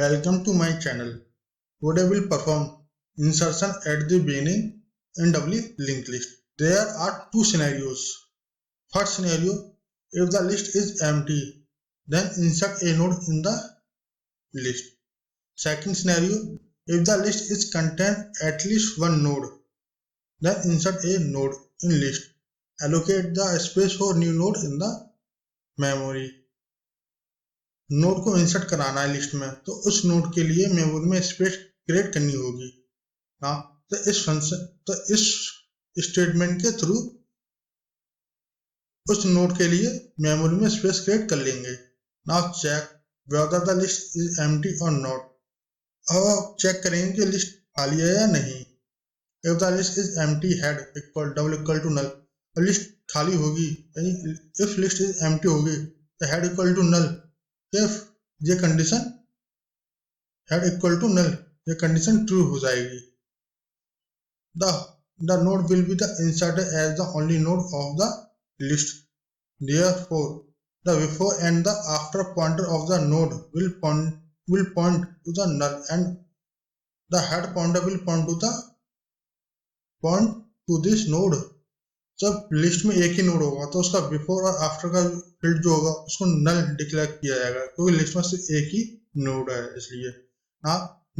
Welcome to my channel. Today we'll perform insertion at the beginning in doubly linked list. There are two scenarios. First scenario, if the list is empty, then insert a node in the list. Second scenario, if the list is contain at least one node, then insert a node in list. Allocate the space for new node in the memory. Node को insert कराना है list में, तो उस node के लिए memory में space create करनी होगी। तो इस स्टेटमेंट के थ्रू उस नोड के लिए मेमोरी में स्पेस क्रिएट कर लेंगे। Now check whether the list is empty और नॉट। अब चेक करेंगे कि लिस्ट खाली है या नहीं। If the list is empty head double equal to null. List खाली होगी, यानी इफ लिस्ट इज एम्प्टी होगी तो head equal to null. If ये condition head equal to null, ये कंडीशन ट्रू हो जाएगी। The node will be the inserted as the only node of the list. Therefore, the before and the after pointer of the node will point to the null, and the head pointer will point to this node. जब list में एक ही node होगा तो उसका before और after का field जो होगा उसको नल डिक्लेयर किया जाएगा, क्योंकि लिस्ट में सिर्फ एक ही नोड है। इसलिए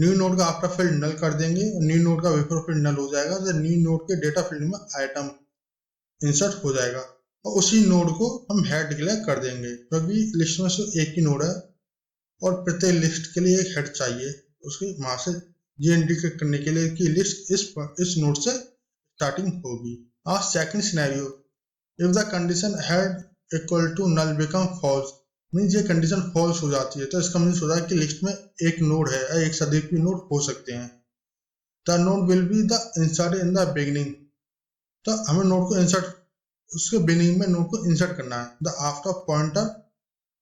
न्यू नोड का आफ्टर फील्ड नल कर देंगे और न्यू नोड का बिफोर फील्ड नल हो जाएगा। तो न्यू नोड के डेटा फील्ड में आइटम इंसर्ट हो जाएगा और उसी नोड को हम हेड डिक्लेयर कर देंगे, क्योंकि लिस्ट में सिर्फ एक ही नोड है और प्रत्येक लिस्ट के लिए एक हेड चाहिए। उसके वहां से ये इंडिकेट करने के लिए कि लिस्ट इस नोड से स्टार्टिंग होगी। Second scenario, if the condition head equal to null become false, means ये कंडीशन फॉल्स हो जाती है तो इसका मीन्स होता है कि लिस्ट में एक नोड है, एक से अधिक भी नोड हो सकते हैं। The node will be the inserted in the beginning, तो हमें नोड को इंसर्ट उसके बिगिनिंग में नोड को इंसर्ट करना है। The after pointer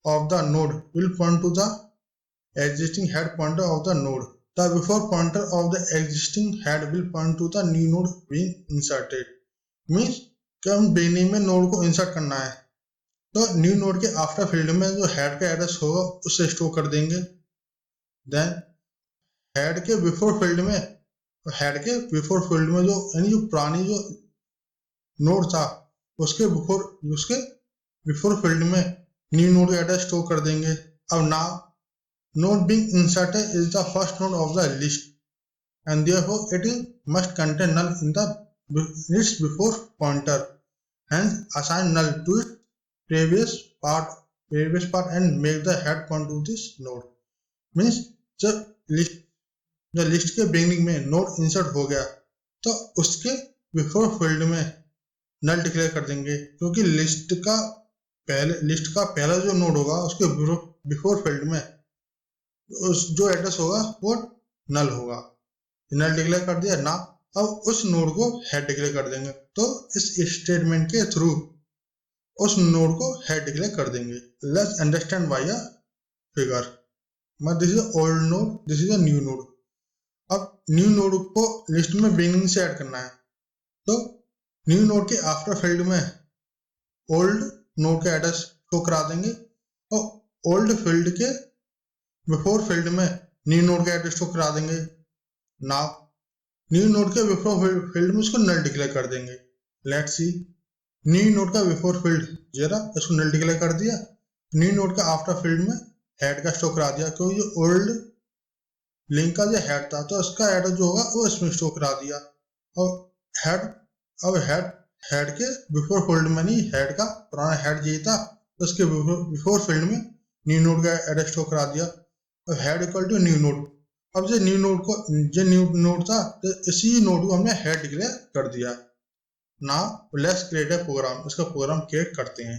of the node will point to the existing head pointer of the node. The before pointer of the existing head will point to the new node being inserted. Means कि हम beginning में node को insert करना है तो new node के after field में जो हेड का एड्रेस होगा उसे स्टोर कर देंगे। देन हेड के बिफोर फील्ड में जो यानी जो पुरानी जो नोड था उसके बिफोर फील्ड में न्यू नोड का एड्रेस स्टोर कर देंगे। अब now node being inserted is the first node of the list and therefore it must contain null in the its before pointer, hence assign null to its previous part and make the head point to this node. Means जब list के beginning में node insert हो गया तो उसके before field में नल declare कर देंगे, क्योंकि लिस्ट का पहला जो नोड होगा उसके बिफोर फील्ड में जो एड्रेस होगा वो नल होगा। नल डिक्लेयर कर दिया ना, अब उस नोड को हेड डिक्लेयर कर देंगे। तो इस स्टेटमेंट के थ्रू उस नोड को हेड डिक्लेयर कर देंगे। Let's understand by a figure. This is old node, this is a new node. अब न्यू नोड को लिस्ट में बिगिनिंग से ऐड करना है तो न्यू नोड के आफ्टर फील्ड में ओल्ड नोड का एड्रेस शो करा देंगे और ओल्ड फील्ड के बिफोर फील्ड में न्यू नोड का एड्रेस शो करा देंगे। नाउ न्यू नोड के बिफोर फील्ड में उसको नल डिक्लेयर कर देंगे। लेट्स सी, न्यू नोड का बिफोर फील्ड जरा इसको नल डिक्लेयर कर दिया, न्यू नोड का आफ्टर फील्ड में हेड का स्टोर करा दिया, क्योंकि जो ओल्ड लिंक का जो हेड था तो उसका एड्रेस जो होगा वो इसमें स्टोर करा दिया। और हेड के बिफोर फील्ड में नहीं, हेड का पुराना हेड यही था तो उसके बिफोर फील्ड में न्यू नोड का एड्रेस स्टोर करा दिया और head equal to new node. अब जो न्यू नोड था तो इसी नोड को हमने हेड डिक्लेयर कर दिया। Now let's create a program. इसका प्रोग्राम क्रिएट करते हैं।